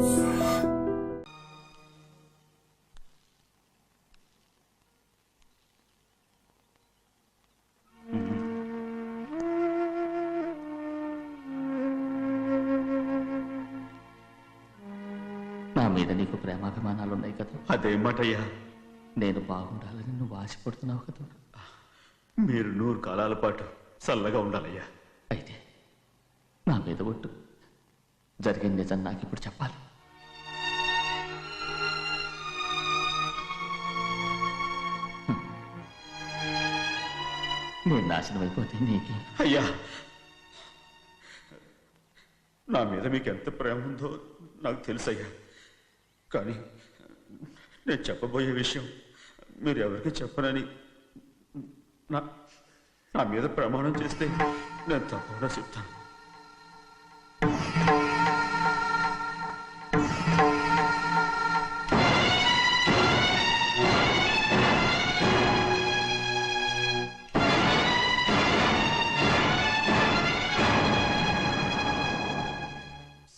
నా మీద నీకు ప్రేమాభిమానాలు ఉన్నాయి కదా. అదేమాటయ్యా? నేను బాగుండాలని నువ్వు ఆశపడుతున్నావు కదా. మీరు 100 కాలాల పాటు చల్లగా ఉండాలయ్యా. అయితే నా మీద ఒట్టు, జరిగిన నిజం నాకు ఇప్పుడు చెప్పాలి. నేను నాశనం అయిపోతే నీకే. అయ్యా, నా మీద మీకు ఎంత ప్రేమ ఉందో నాకు తెలుసయ్యా. కానీ నేను చెప్పబోయే విషయం మీరు ఎవరికి చెప్పనని నా మీద ప్రమాణం చేస్తే నేను తప్పకుండా చెప్తాను.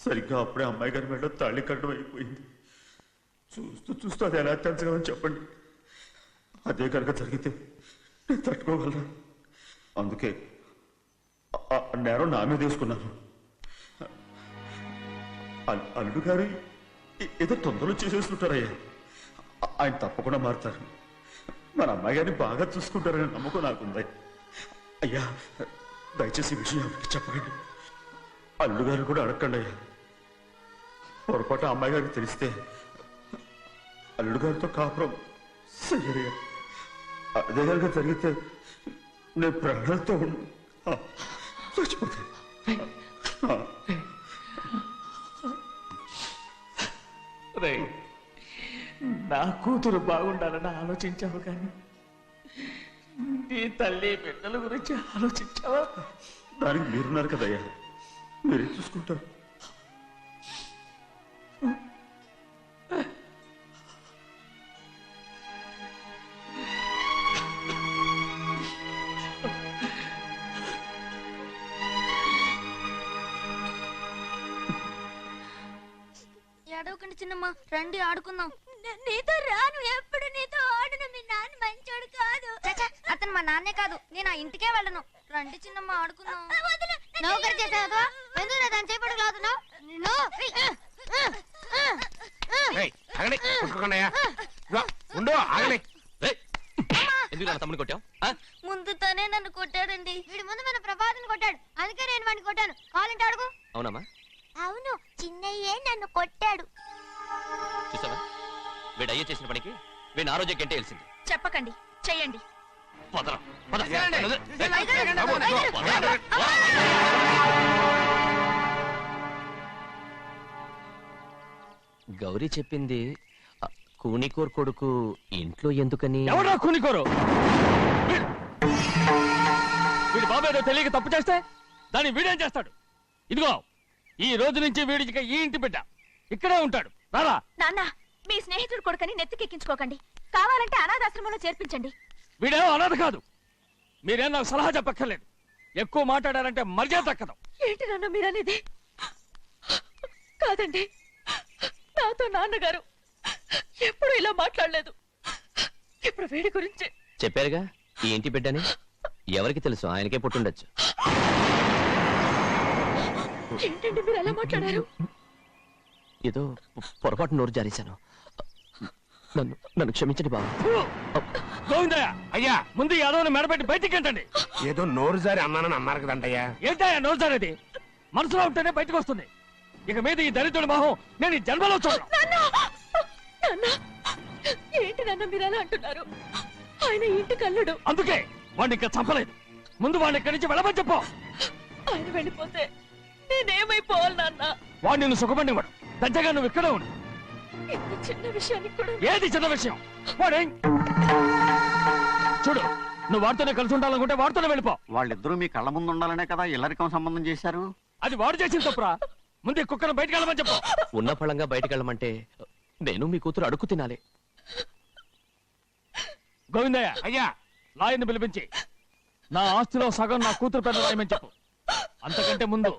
సరిగ్గా అప్పుడే అమ్మాయి గారి మెడలో తాళి కట్టడం అయిపోయింది. చూస్తూ చూస్తూ అది ఎలా తెంచగలని చెప్పండి. అదే కనుక జరిగితే నేను తట్టుకోగలను. అందుకే నేరం నా మీద తీసుకున్నాను. అల్లుడు గారు ఏదో తొందరలో చేసేసుకుంటారయ్యా. ఆయన తప్పకుండా మారుతారు. మన అమ్మాయి గారిని బాగా చూసుకుంటారని నమ్మకం నాకుంది. అయ్యా, దయచేసి ఈ విషయం ఎవరికి చెప్పకండి. అల్లుడు గారు కూడా అడగండి అయ్యా. పొరపాటు అమ్మాయి గారికి తెలిస్తే అల్లుడు గారితో కాపురం సయ్యయ్యా. అదే కనుక జరిగితే నేను ప్రాణాలతో చచ్చిపోతాను. నా కూతురు బాగుండాలని ఆలోచించావు, కానీ నీ తల్లి బిడ్డల గురించి ఆలోచించావా? దానికి మీరున్నారు కదయ్యా, మీరే చూసుకుంటారు. ఏడవకండి చిన్నమ్మ, రండి ఆడుకుందాం. నీతో రాను, ఎప్పుడు నీతో ఆడను. మీ నాన్న మంచోడు కాదు. అతను మా నాన్నే కాదు, నేను ఆ ఇంటికే వెళ్ళను. రండి చిన్నమ్మ ఆడుకుందాం. నౌకరు చేసావు ఎందుకు దాని చేపడు కాదున్నావు? తమ్ముడు కొట్టావు? ముందు తనే నన్ను కొట్టాడండి. వీడి ముందు మన ప్రభాతం కొట్టాడు, అందుకే నేను వాడిని కొట్టాను. కావాలంటే అడుగు. అవునమ్మా? అవును, చిన్నయ్యే నన్ను కొట్టాడు. చూసావా, వీడు అయ్యే చేసిన పనికి వీడిని ఆరోగ్యం కంటే తెలిసింది. చెప్పకండి, చెయ్యండి. గౌరీ చెప్పింది కూనికోర్ కొడుకు ఇంట్లో ఎందుకని. ఎవరా కూనికోరు? వీడి బాబు ఏదో తెలియక తప్పు చేస్తే దాన్ని వీడేం చేస్తాడు? ఇదిగో, ఈ రోజు నుంచి వీడికి ఈ ఇంటి బిడ్డ ఇక్కడే ఉంటాడు. రారా. నాన్న, మీ స్నేహితుడు కొడుకని నెత్తికెక్కించుకోకండి. కావాలంటే అనాథాశ్రమంలో చేర్పించండి. వీడేమో అనాథ కాదు. మీరేం నాకు సలహా చెప్పక్కర్లేదు. ఎక్కువ మాట్లాడారంటే మర్యాద దక్కదు. ఏంటి నాన్న మీరనేది? కాదండి, నాతో నాన్నగారు ఎప్పుడు ఇలా మాట్లాడలేదు. ఇప్పుడు వీడి గురించి చెప్పారుగా ఈ ఇంటి బిడ్డని. ఎవరికి తెలుసు, ఆయనకే పుట్టుండొచ్చు. ఏంటండి మీరు ఎలా మాట్లాడారు? ఏదో పొరపాటు నోరు జారేశాను. నన్ను క్షమించండి బాబు. గోవిందయ్య, అయ్యా ముందు యాదవ్ని మెడబెట్టి బయటికి ఏంటండి? ఏదో నోరు జారి అన్నానని అన్నారు కదంటయ్యా. ఏంటయ్యా నోరు జారేది? మనసులో ఉంటేనే బయటకు వస్తుంది. ఇక మీద ఈ దరిద్రుడి మొహం నేను ఈ జన్మలో చూడను. ఏంటి నాన్న మీరు ఎలా అంటున్నారు? ఆయన ఇంటి కల్లుడు. అందుకే వాడిని ఇంకా చంపలేదు. ముందు వాడిని ఇక్కడి నుంచి వెళ్ళమని చెప్పు. ఆయన వెళ్ళిపోతే నేనేమైపోవాలి నాన్న? వాడు నిన్ను సుఖపడి వాడు. దచ్చగా నువ్వు ఇక్కడే ఉండు. ఇంత చిన్న విషయానికి కూడా. ఏది చిన్న విషయం? వాడేం చూడు, నువ్వు వాడితోనే కలిసి ఉండాలనుకుంటే వాడితోనే వెళ్ళిపో. వాళ్ళిద్దరూ మీ కళ్ళ ముందు ఉండాలనే కదా ఇల్లరికం సంబంధం చేశారు. అది వాడు చేసిన తప్పురా. ముందు ఈ కుక్కను బయటకు వెళ్ళమని చెప్పు. ఉన్న ఫలంగా బయటకు వెళ్ళమంటే నేను మీ కూతురు అడుగు తినాలి. గోవిందయ్య, అయ్యా లాయర్ని పిలిపించి నా ఆస్తిలో సగం నా కూతురు పెద్ద రాయమని చెప్పు. అంతకంటే ముందు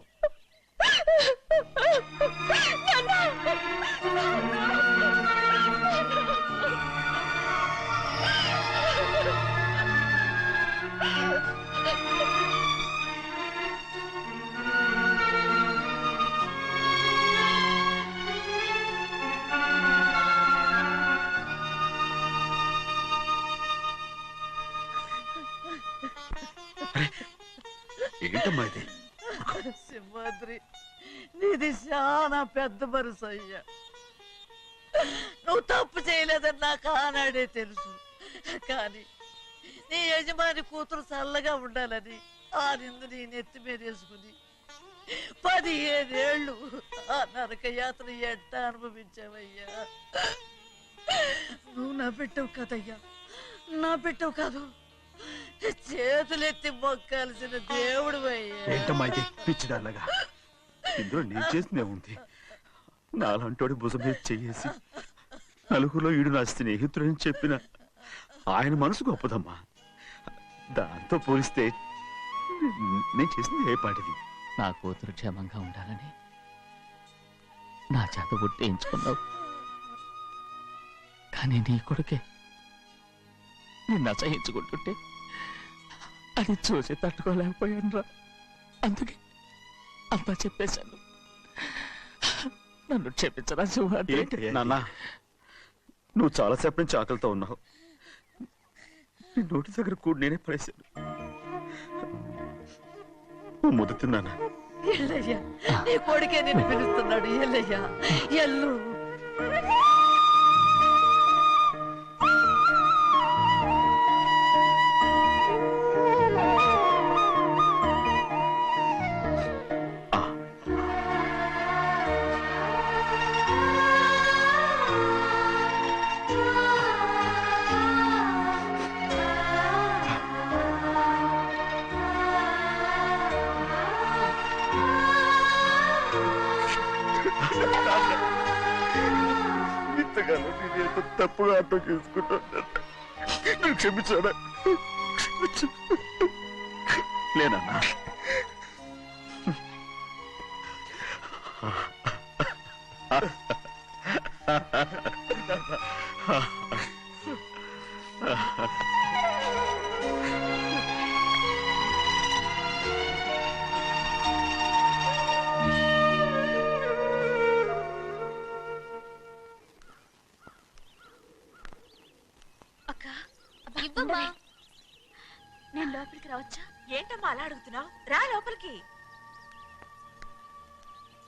ఏంటమ్మా ఇది? సింహాద్రి, నీది చాలా పెద్ద మనసు అయ్యా. నువ్వు తప్పు చేయలేదని నాకు ఆనాడే తెలుసు. కానీ నీ యజమాని కూతురు చల్లగా ఉండాలని ఆ నిందు నీ నెత్తి మీద వేసుకుని 15 ఏళ్ళు ఆ నరక యాత్ర ఎట్ట అనుభవించావయ్యా. నువ్వు నా పెట్టవు కదయ్యా, నా పెట్టవు కాదు, చేతులెత్తి మొక్కాల్సిన దేవుడు అయ్యా. ఏంటమ్మా ఇది పిచ్చిదాల్లగా? ఇందులో నేను చేసినే ఉంది. నాలంటోడి భుజం మీద చెయ్యేసి నలుగురిలో ఈడు నా స్నేహితుడని చెప్పిన ఆయన మనసు గొప్పదమ్మా. దాంతో పోలిస్తే నేను చేసింది ఏ పాటిది? నా కూతురు క్షేమంగా ఉండాలని నా చేత గుర్తించుకున్నావు. కానీ నీ కొడుకే నిన్ను అసహించుకుంటుంటే అది చూసి తట్టుకోలేకపోయాను రా. అందుకే అంతా చెప్పేశాను. నన్ను క్షమించరా సింహాద్రి. నాన్న, నువ్వు చాలాసేపు నుంచి ఆకలితో ఉన్నావు. నీ నోటి దగ్గర కూడా నేనే పడేశాను. నువ్వు ముద్ద తిన్నానా? ఎల్లయ్యా, నీ కొడుకే నిన్ను పిలుస్తున్నాడు. ఎల్లయ్యా, ఎల్లు. ఇంతకాలం నేను ఎంత తప్పుగా అర్థం చేసుకుంటున్నాను. నువ్వు క్షమించాడా? లేనన్నా. ఇవ్వమ్మా. నేను లోపలికి రావచ్చా? ఏంటమ్మా అలా అడుగుతున్నావు? రా లోపలికి.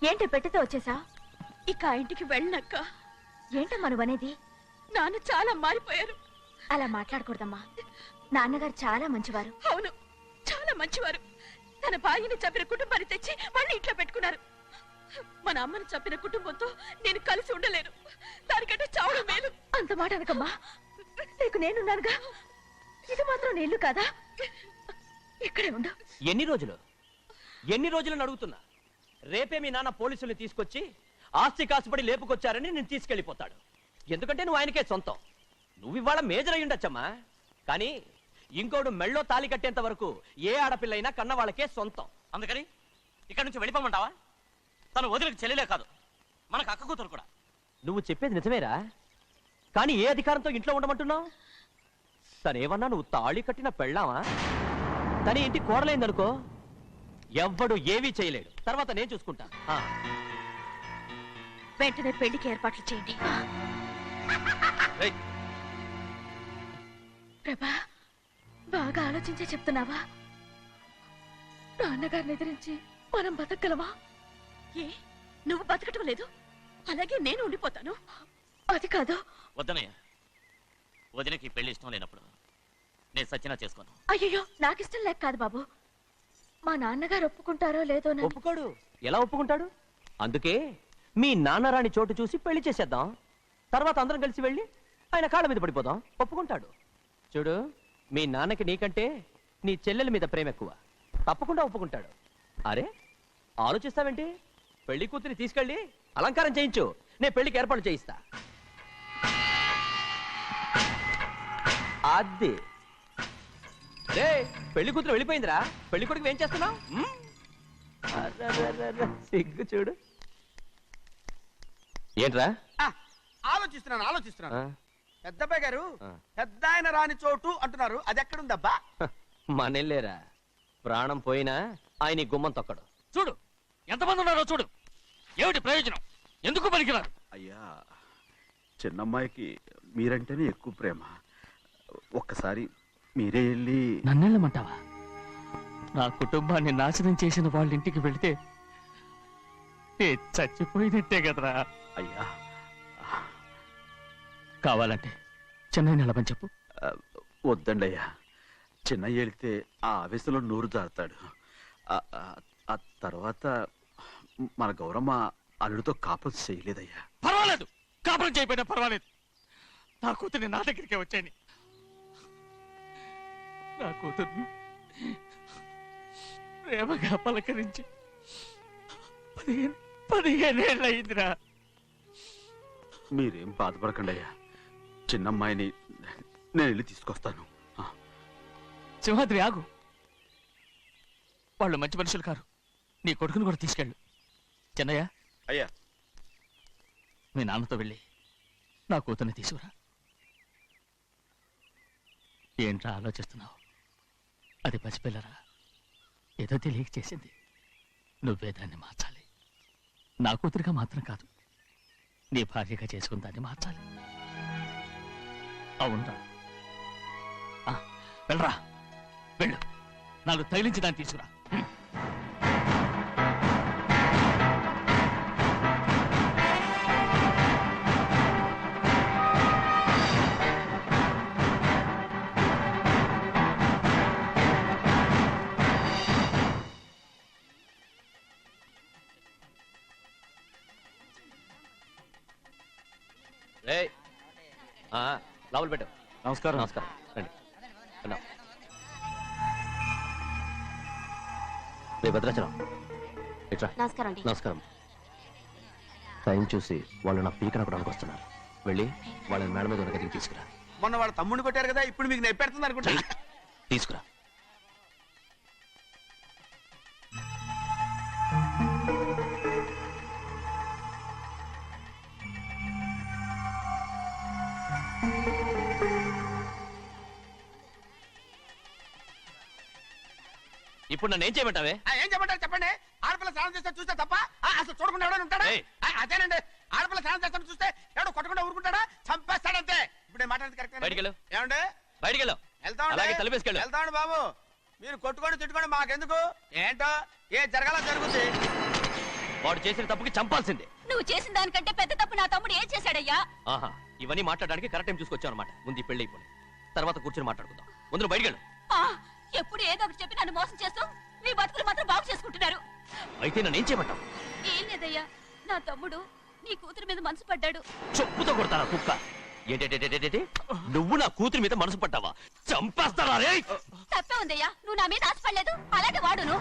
ఏంటి పెట్టితో వచ్చేసా? ఇక ఆ ఇంటికి వెళ్ళనక్క. ఏంటమ్మా నువ్వనేది? నాన్న చాలా మారిపోయారు. అలా మాట్లాడకూడదమ్మా. నాన్నగారు చాలా మంచివారు. అవును, చాలా మంచివారు. తన భార్యని చంపిన కుటుంబాన్ని తెచ్చి మళ్ళీ ఇంట్లో పెట్టుకున్నారు. మన అమ్మని చంపిన కుటుంబంతో నేను కలిసి ఉండలేను. దానికంటే చాలా మేలు. అంత మాట అనకమ్మా. నీకు నేనున్నానుగా. ఇది మాత్రం నీళ్లు కాదా? ఇక్కడే ఉండు. ఎన్ని రోజులను అడుగుతున్నా. రేపే మీ నాన్న పోలీసుల్ని తీసుకొచ్చి ఆస్తి కాసుపడి లేపుకొచ్చారని నేను తీసుకెళ్లిపోతాడు. ఎందుకంటే నువ్వు ఆయనకే సొంతం. నువ్వు ఇవాళ మేజర్ అయి ఉండొచ్చమ్మా. కానీ ఇంకోడు మెళ్ళో తాళి కట్టేంత వరకు ఏ ఆడపిల్లైనా కన్న వాళ్ళకే సొంతం. అందుకని ఇక్కడ నుంచి వెళ్ళిపోమంటావా? తను వదిలికి చెల్లెలే కాదు, మనకు అక్క కూతురు కూడా. నువ్వు చెప్పేది నిజమేరా. కానీ ఏ అధికారంతో ఇంట్లో ఉండమంటున్నావు? తనేమన్నా నువ్వు తాళి కట్టిన పెళ్ళావా? తన ఇంటి కోడలైందనుకో, ఎవ్వడు ఏవీ చేయలేడు. తర్వాత నేను చూసుకుంటా. వెంటనే పెళ్లికి ఏర్పాట్లు చేయండి. ప్రభా, బాగా ఆలోచించే చెప్తున్నావా? నాన్నగారిని ఎదిరించి మనం బతకగలవా? ఏ, నువ్వు బతకటం లేదు, అలాగే నేను ఉండిపోతాను. అది కాదు. వద్దనయ్య, వదినకి పెళ్లి ఇష్టం లేనప్పుడు నేను సచ్చినా చేసుకోను. అయ్యో, నాకిష్టం లేక కాదు బాబు. మా నాన్నగారు ఒప్పుకుంటారో లేదో. ఒప్పుకోడు. ఎలా ఒప్పుకుంటాడు? అందుకే మీ నాన్నరాని చోటు చూసి పెళ్లి చేసేద్దాం. తర్వాత అందరం కలిసి వెళ్ళి ఆయన కాళ్ళ మీద పడిపోదాం. ఒప్పుకుంటాడు. చూడు, మీ నాన్నకి నీకంటే నీ చెల్లెల మీద ప్రేమ ఎక్కువ. తప్పకుండా ఒప్పుకుంటాడు. అరే, ఆలోచిస్తావేంటి? పెళ్లి కూతురి తీసుకెళ్ళి అలంకారం చేయించు. నేను పెళ్లికి ఏర్పాటు చేయిస్తా. అది రే, పెళ్లి కూతురు వెళ్ళిపోయిందిరా. పెళ్లి కొడుకు ఏం చేస్తున్నావు? సిగ్గు చూడు. ఏంట్రా? ఆలోచిస్తున్నాను. పెద్దబ్బాయి గారు పెద్ద ఆయన రాని చోటు అంటున్నారు. అది ఎక్కడుందబ్బా? మనెళ్ళేరా. ప్రాణం పోయినా ఆయన ఈ గుమ్మం తొక్కడు. చూడు ఎంతమంది ఉన్నారో చూడు. ఏమిటి ప్రయోజనం? ఎందుకు పనికిరారు? అయ్యా, చిన్నమ్మాయికి మీరంటేనే ఎక్కువ ప్రేమ. ఒక్కసారి మీరే వెళ్ళి. నన్నెళ్ళమంటావా? నా కుటుంబాన్ని నాశనం చేసిన వాళ్ళ ఇంటికి వెళితే నేను చచ్చిపోయినట్టే కదరా. అయ్యా కావాలంటే చెన్నై నిలబని చెప్పు. వద్దండి అయ్యా, చిన్నయ్య వెళితే ఆ ఆవేశంలో నోరు జారుతాడు. ఆ తర్వాత మన గౌరమ్మ అల్లుడితో కాపురం చేయలేదయ్యా. పర్వాలేదు, కాపురం చేయకపోయినా పర్వాలేదు. నా కూతుర్ని నా దగ్గరికే వచ్చాయని. నా కూతుర్ని ప్రేమగా పలకరించి 15 ఏళ్ళు అయిందిరా. మీరేం బాధపడకండి అయ్యా, చిన్నమ్మాయిని నేను వెళ్ళి తీసుకొస్తాను. సింహాద్రి ఆగు. వాళ్ళు మంచి మనుషులు కారు. నీ కొడుకుని కూడా తీసుకెళ్ళు. చెన్నయ్య, అయ్యా మీ నాన్నతో వెళ్ళి నా కూతుర్ని తీసుకురా. ఏంట్రా ఆలోచిస్తున్నావు? అది పసిపిల్లరా, ఏదో తెలియక చేసింది. నువ్వే దాన్ని మార్చాలి. నా కూతురిగా మాత్రం కాదు, నీ భార్యగా చేసుకుని దాన్ని మార్చాలి. అవునరా, వెళ్ళరా, వెళ్ళు. నాలుగు తగిలించి దాన్ని తీసుకురా. లోపల పెట్టు. నమస్కారం. నమస్కారం, రండి. రే భద్రాచలం, ఇట్రా. నమస్కారం అండి. నమస్కారం. టైం చూసి వాళ్ళు నా పీకన కూడా వస్తున్నారు. వెళ్ళి వాళ్ళని మేడ మీద ఉన్న గదికి తీసుకురా. మొన్న వాళ్ళ తమ్ముడిని కొట్టారు కదా, ఇప్పుడు మీకు నెప్పెడుతుంది అనుకుంటా. తీసుకురా. ఇప్పుడు నన్ను ఏం చేయమంటావే? ఏం చెప్పంటారు చెప్పండి. ఆడపిల్ల స్నానం చేస్తే చూస్తే తప్ప అసలు చూడకుండా ఎవడో ఉంటాడా? అదేనండి, ఆడపిల్ల స్నానం చేస్తాను చూస్తే ఎవడో కొట్టకుండా ఊరుకుంటాడా? చంపేస్తాడంతే. ఇప్పుడు నేను మాట్లాడేది కరెక్ట్. బయటికెళ్ళు. ఏమండి? బయటికెళ్ళు. అలాగే తలపేసుకెళ్ళు. వెళ్తామండి బాబు. మీరు కొట్టుకొని తిట్టుకోండి, మాకెందుకు? ఏంటో ఏ జరగాల జరుగుతుంది. వాడు చేసిన తప్పుకి చంపాల్సిందే. నువ్వు చేసిన దానికంటే పెద్ద తప్పు నా తమ్ముడు ఏం చేశాడయ్యా? ఆహా, ఇవన్నీ మాట్లాడడానికి కరెక్ట్ టైం చూసుకొచ్చావు అనమాట. ముందు ఈ పెళ్లి అయిపోయి తర్వాత కూర్చొని మాట్లాడుకుందాం. ముందు బయటికెళ్ళు. ఎప్పుడు ఏదో ఒకటి చెప్పి నన్ను మోసం చేస్తూ మీ బతుకులు మాత్రం బాగు చేసుకుంటున్నారు. అయితే నన్ను ఏం చేయమంటావు? ఏం లేదయ్యా, నా తమ్ముడు నీ కూతురు మీద మనసు పడ్డాడు. చెప్పుతో కొడతారా కుక్క? ఏంటేంటి, నువ్వు నా కూతురి మీద మనసు పట్టావా? చంపేస్తారా రే? తప్పే ఉందయ్యా, నువ్వు నా మీద ఆశపడలేదు, అలాగే వాడును.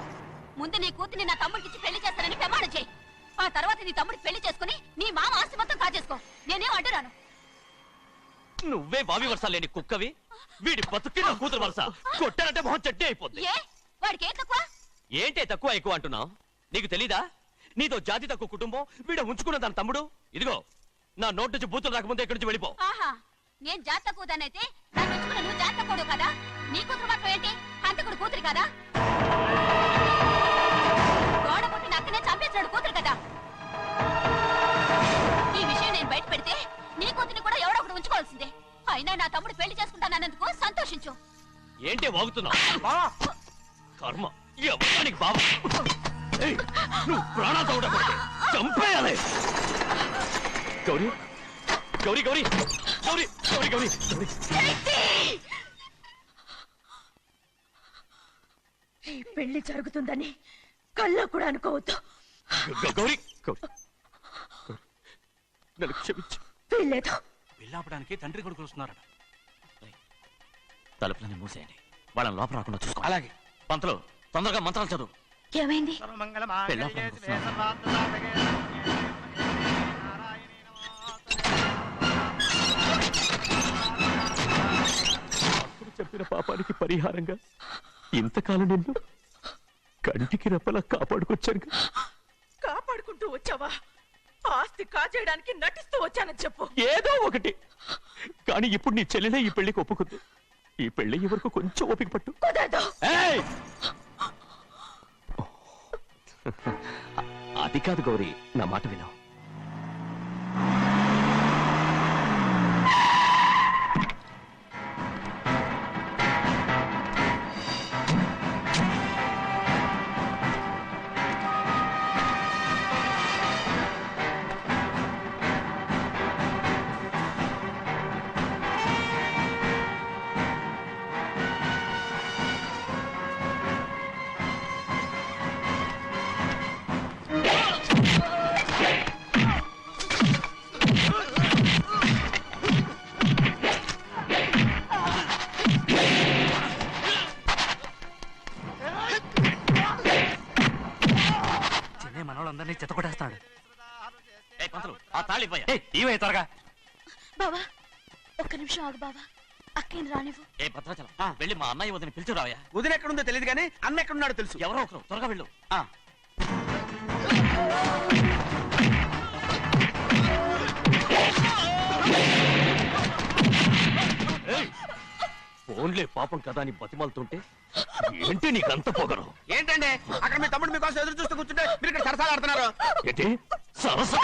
ముందు నీ కూతుర్ని నా తమ్ముడికి ఇచ్చి పెళ్లి చేస్తానని ప్రమాణం చేయి. ఆ తర్వాత నీ తమ్ముడికి పెళ్లి చేసుకుని నీ మామ ఆస్తి మొత్తం కాజేసుకో. నేనేం అడ్డురాను. నువ్వే బావి వరుస లేని కుక్కవి. వీడి బతుక్కి నా కూతురు వరుస. కొట్టానంటే మొహం చట్నీ అయిపోద్ది. వాడికి ఏం తక్కువ? ఏంటే తక్కువ ఎక్కువ అంటున్నావు? నీకు తెలీదా? నీతో జాతి తక్కువ కుటుంబం వీడ ఉంచుకున్న దాని తమ్ముడు. ఇదిగో నా నోటి నుంచి బూతులు రాకముందే ఇక్కడి నుంచి వెళ్ళిపో. ఆహా, నేను జాత కూదనైతే నన్ను ఉంచుకున్న నువ్వు జాత కూడు కదా? నీ కూతురు మాత్రం ఏంటి? హంతకుడు కూతురు కదా? గోడ పుట్టిన అక్కనే చంపేశాడు కూతురు కదా? ఈ విషయం నేను బయట పెడితే నీ కూతురిని కూడా ఎవడో ఒకటి ఉంచుకోవాల్సిందే. అయినా నా తమ్ముడు పెళ్లి చేసుకుంటానన్నందుకు సంతోషించు. ఏంటి వాగుతున్నావు? కర్మ ఎవరికి బాబా. నువ్వు ప్రాణాలతో ఉండకూడదు, చంపేయాలి. గౌరీ గౌరీ గౌరీ గౌరీ గౌరీ గౌరీ ఈ పెళ్లి జరుగుతుందని కల్లో కూడా అనుకోవద్దు. గౌరీ గౌరీ నన్ను క్షమించు. వీల్లేదు. పెళ్ళాపడానికి తండ్రి కొడుకులు వస్తున్నారట. తలుపులని మూసేయండి, వాళ్ళని లోపల రాకుండా చూసుకో. అలాగే. పంతులు తొందరగా మంత్రాలు చదువు. ఏమైంది? అప్పుడు చెప్పిన పాపానికి పరిహారంగా ఇంతకాలం నిన్ను కంటికి రెప్పలా కాపాడుకొచ్చాను. కాపాడుకుంటూ వచ్చావా? ఆస్తి కాజేయడానికి నటిస్తూ వచ్చానని చెప్పు. ఏదో ఒకటి. కానీ ఇప్పుడు నీ చెల్లెలే ఈ పెళ్లికి ఒప్పుకుంది. ఈ పెళ్లి వరకు కొంచెం ఓపిక పట్టు. ఏయ్! అది కాదు గౌరీ, నా మాట విను. కాలిపోయా. ఇవే త్వరగా. బావా ఒక్క నిమిషం ఆగు బావా, అక్కేం రానివ్వు. ఏ భద్రాచలం, వెళ్ళి మా అన్నయ్య వదిన పిలిచిరావయ్యా. వదిన ఎక్కడుందో తెలియదు కానీ అన్న ఎక్కడున్నాడో తెలుసు. ఎవరో ఒకరు, త్వరగా వెళ్ళు. ఫోన్లే పాపం కదా అని బతిమాలుతుంటే ఏంటి నీకంత పొగరు? ఏంటండి అక్కడ మీ తమ్ముడు మీకోసం ఎదురు చూస్తూ కూర్చుంటే మీరు ఇక్కడ సరసాలు ఆడుతున్నారు. ఏంటి సరస?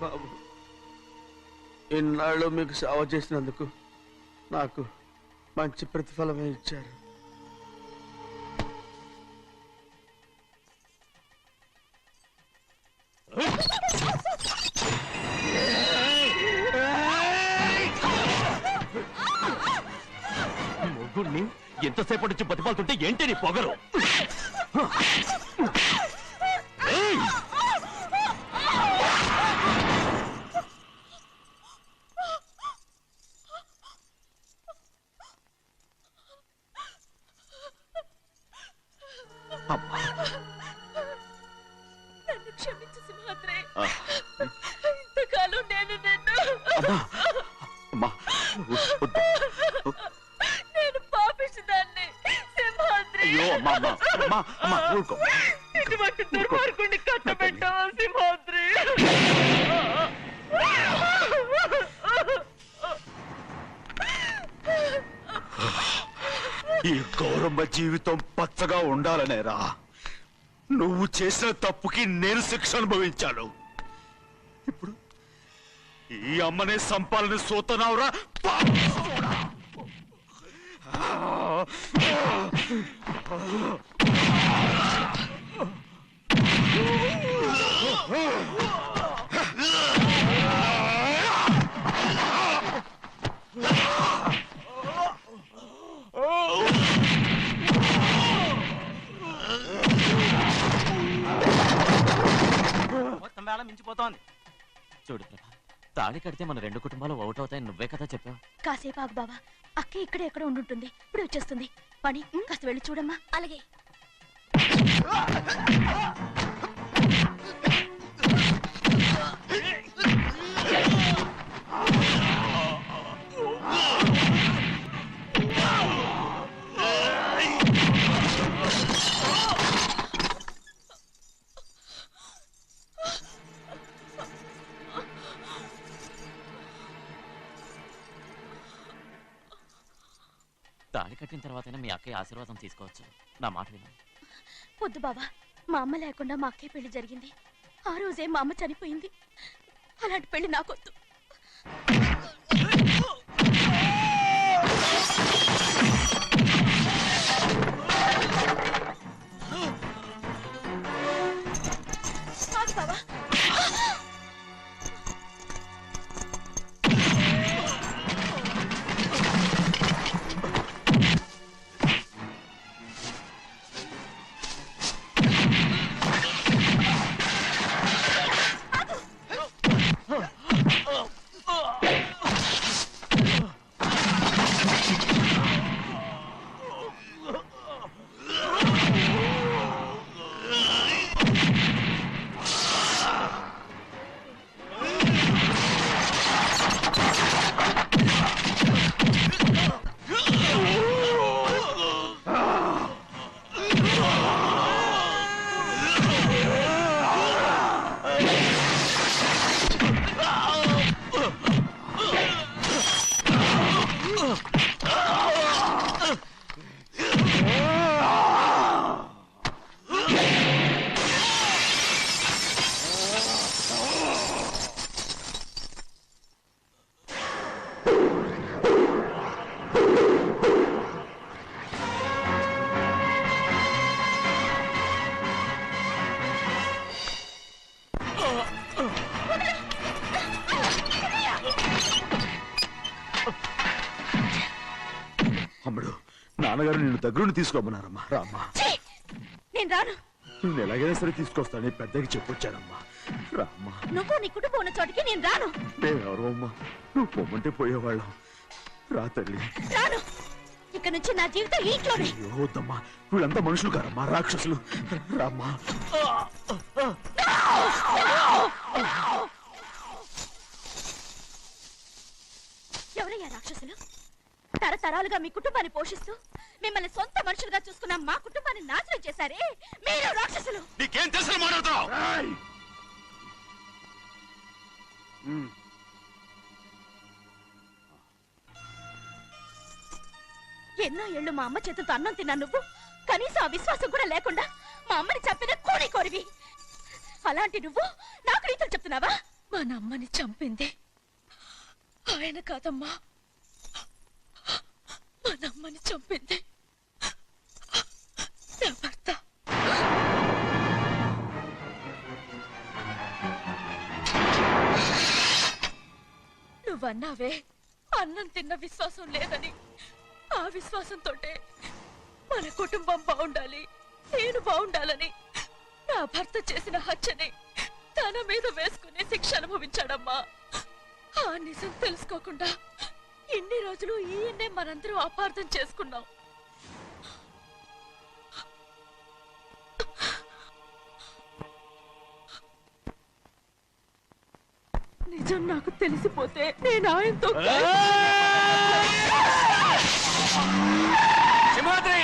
బాబు, ఇన్నాళ్ళు మీకు సేవ చేసినందుకు నాకు మంచి ప్రతిఫలమే ఇచ్చారు. మొగుణ్ణి ఎంతసేపటి నుంచి బతిమాలుతుంటే ఏంటి నీ పొగరు? నన్ను క్షమించు సింహాద్రి. ఇంతకాలం నేను నేను పాపిస్తుదాన్ని సింహాద్రి. ఇటువంటి దుర్మార్గుడిని కట్టబెట్టావా సింహాద్రి? ఈ గౌరమ్మ జీవితం పచ్చగా ఉండాలనేరా నువ్వు చేసిన తప్పుకి నేను శిక్ష అనుభవించాను. ఇప్పుడు ఈ అమ్మనే సంపాలని సోతనావురా. మొత్తం వేళ మించిపోతోంది. చూడు ప్రభా, తాళి కడితే మన రెండు కుటుంబాలు ఒకటవుతాయని నువ్వే కదా చెప్పావు. కాసేపు ఆగు బావా, అక్కే ఇక్కడే ఎక్కడ ఉండుంటుంది, ఇప్పుడు వచ్చేస్తుంది. పని కాస్త వెళ్ళి చూడమ్మా. అలాగే. తాళి కట్టిన తర్వాతైనా మీ అక్కయ్య ఆశీర్వాదం తీసుకోవచ్చు. నా మాట విను. వద్దు బావా, మా అమ్మ లేకుండా మా అక్కయ్య పెళ్లి జరిగింది. ఆ రోజే మా అమ్మ చనిపోయింది. అలాంటి పెళ్లి నాకొద్దు. బావా, అమ్మడు, నాన్నగారు నిన్ను దగ్గరుండి తీసుకోమన్నారమ్మా. రామ్మా. నేను రాను. నేను ఎలాగైనా సరే తీసుకొస్తానని పెద్దకి చెప్పొచ్చానమ్మా. రామ్మా. నువ్వు నీ కుటుంబం ఉన్న చోటికి నేను రాను. మేమెవరు అమ్మా, నువ్వు పొమ్మంటే పోయేవాళ్ళం. రా తల్లి. రాను. ఇక నుంచి నా జీవితం ఇంట్లోనే. వద్దమ్మా, వీళ్ళంతా మనుషులు కారమ్మా, రాక్షసులు. రామ్మా. ఎవరయ్యా రాక్షసులు? తరతరాలుగా మీ కుటుంబాన్ని పోషిస్తూ మిమ్మల్ని సొంత మనుషులుగా చూసుకున్న మా కుటుంబాన్ని నాశనం చేశారే మీరు రాక్షసులు. నీకేం తెలుసు మాట్లాడుతున్నావు? ఎన్నో ఏళ్ళు మా అమ్మ చేతులతో అన్నం తిన్నా నువ్వు కనీసం ఆ విశ్వాసం కూడా లేకుండా మా అమ్మని చంపిన కోడి కోరివి. అలాంటి నువ్వు నాకు రీతులు చెప్తున్నావా? మా అమ్మని చంపింది ఆయన కాదమ్మా, మా అమ్మని చంపింది నా భర్త. నువ్వన్నావే అన్నం తిన్న విశ్వాసం లేదని. ఆ విశ్వాసంతో మన కుటుంబం బాగుండాలి, నేను బాగుండాలని నా భర్త చేసిన హత్యని తన మీద వేసుకునే శిక్ష అనుభవించాడమ్మా. ఆ నిజం తెలుసుకోకుండా ఇన్ని రోజులు ఈయన్నే మనందరం అపార్థం చేసుకున్నాం. నిజం నాకు తెలిసిపోతే నేను ఆయనతో సింహాద్రి!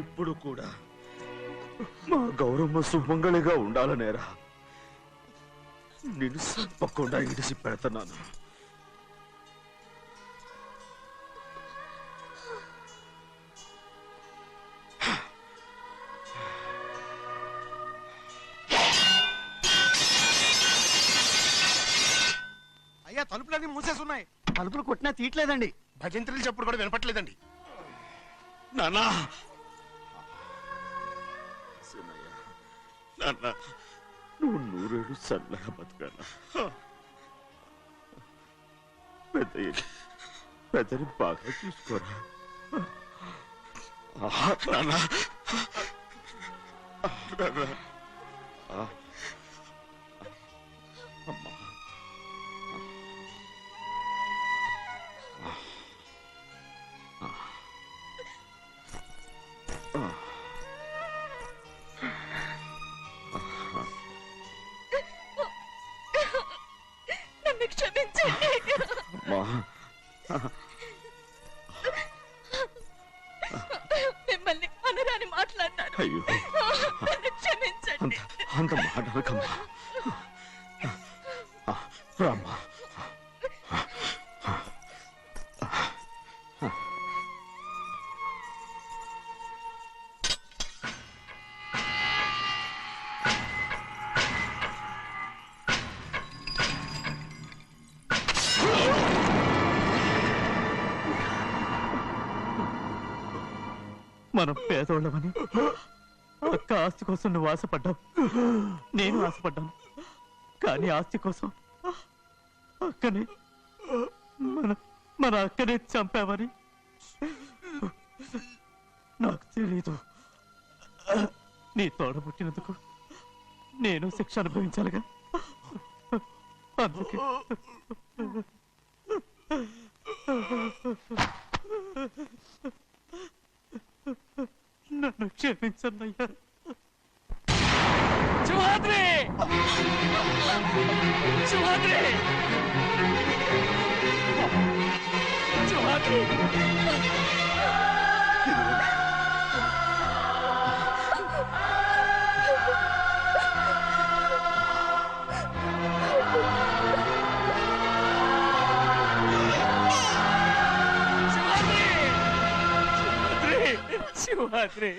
ఇప్పుడు కూడా మా గౌరమ్మ సుమంగళిగా ఉండాలనేరా నేను తప్పకుండా ఇడిసి పెడతాను. అయ్యా, తలుపులన్నీ మూసేసున్నాయి. తలుపులు కొట్టినా తీయట్లేదండి. భజంత్రులు చెప్పుడు కూడా వినపట్లేదండి. నాన్నా, నాన్న, నువ్వు నూరేళ్ళు చల్లగా బతకాలా. పెద్దని బాగా చూసుకోరా. నాన్న, అమ్మా, నన్ను క్షమించండి. మిమ్మల్ని అనరాని మాట్లాడినాను. అయ్యో, నన్ను క్షమించండి. అంత మాటలకమ్మా. రామ్మా. మనం పేదోళ్ళమని అక్క ఆస్తి కోసం నువ్వు ఆశపడ్డావు, నేను ఆశపడ్డాను. కానీ ఆస్తి కోసం అక్కని మన అక్కనే చంపావని నాకు తెలీదు. నీ తోడ పుట్టినందుకు నేను శిక్ష అనుభవించాలిగా. అందుకే నన్ను క్షమించన్నయ్యా. సింహాద్రి! సింహాద్రి! సింహాద్రి! సింహాద్రి! సింహాద్రి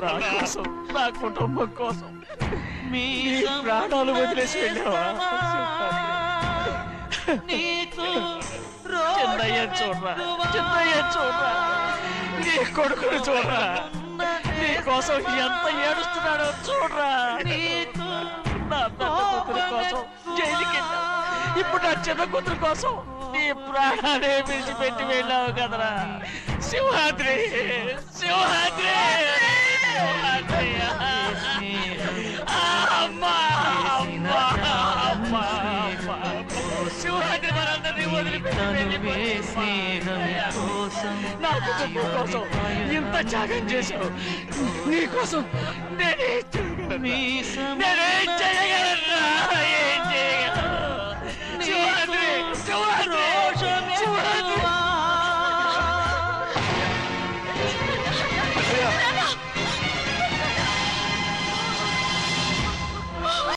నా కోసం నా కుటుంబం కోసం మీ ప్రాణాలు వదిలేసి వెళ్ళావా చిన్నయ్య చూడరా చిన్నయ్య చూడరా నీ కొడుకుని చూడరా నీ కోసం ఎంత ఏడుస్తున్నాడో చూడరా నా పెద్ద కూతురు కోసం జైలుకి వెళ్ళావు ఇప్పుడు నా చిన్న కూతురు కోసం నీ ప్రాణాలే విడిచిపెట్టి వెళ్ళావు కదరా సింహాద్రి సింహాద్రి సింహాద్రి అమ్మా అమ్మా అమ్మా సింహాద్రి మనందరినీ వదిలిపెట్టి నా కుటుంబం కోసం ఇంత త్యాగం చేశావు నీ కోసం నేనేం చేయగలను